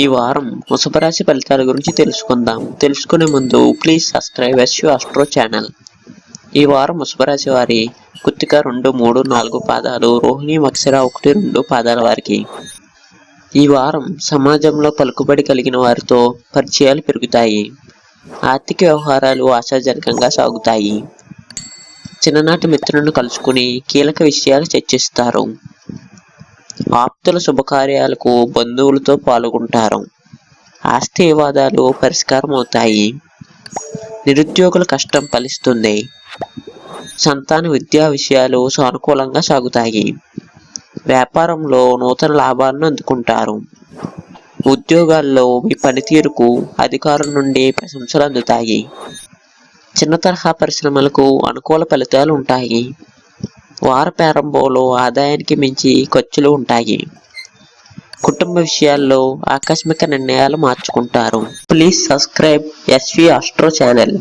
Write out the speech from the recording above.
ఈ వారం వృషభ రాశి ఫలితాల గురించి తెలుసుకుందాం. తెలుసుకునే ముందు ప్లీజ్ సబ్స్క్రైబ్ యశ్యు ఆస్ట్రో ఛానల్. ఈ వారం వృషభ రాశి వారి కృత్తిక 2, 3, 4 పాదాలు, రోహిణి, మత్స్య 1, 2 పాదాల వారికి ఈ వారం సమాజంలో పలుకుబడి కలిగిన వారితో పరిచయాలు పెరుగుతాయి. ఆర్థిక వ్యవహారాలు ఆశాజనకంగా సాగుతాయి. చిన్ననాటి మిత్రులను కలుసుకుని కీలక విషయాలు చర్చిస్తారు. ఆప్తుల శుభకార్యాలకు బంధువులతో పాల్గొంటారు. ఆస్తి వివాదాలు పరిష్కారం అవుతాయి. నిరుద్యోగుల కష్టం ఫలిస్తుంది. సంతాన విద్యా విషయాలు సానుకూలంగా సాగుతాయి. వ్యాపారంలో నూతన లాభాలను అందుకుంటారు. ఉద్యోగాల్లో మీ పనితీరుకు అధికారుల నుండి ప్రశంసలు అందుతాయి. చిన్న తరహా పరిశ్రమలకు అనుకూల ఫలితాలు ఉంటాయి. వార ప్రారంభంలో ఆదాయానికి మించి ఖర్చులు ఉంటాయి. కుటుంబ విషయాల్లో ఆకస్మిక నిర్ణయాలు మార్చుకుంటారు. Please subscribe SV astro channel.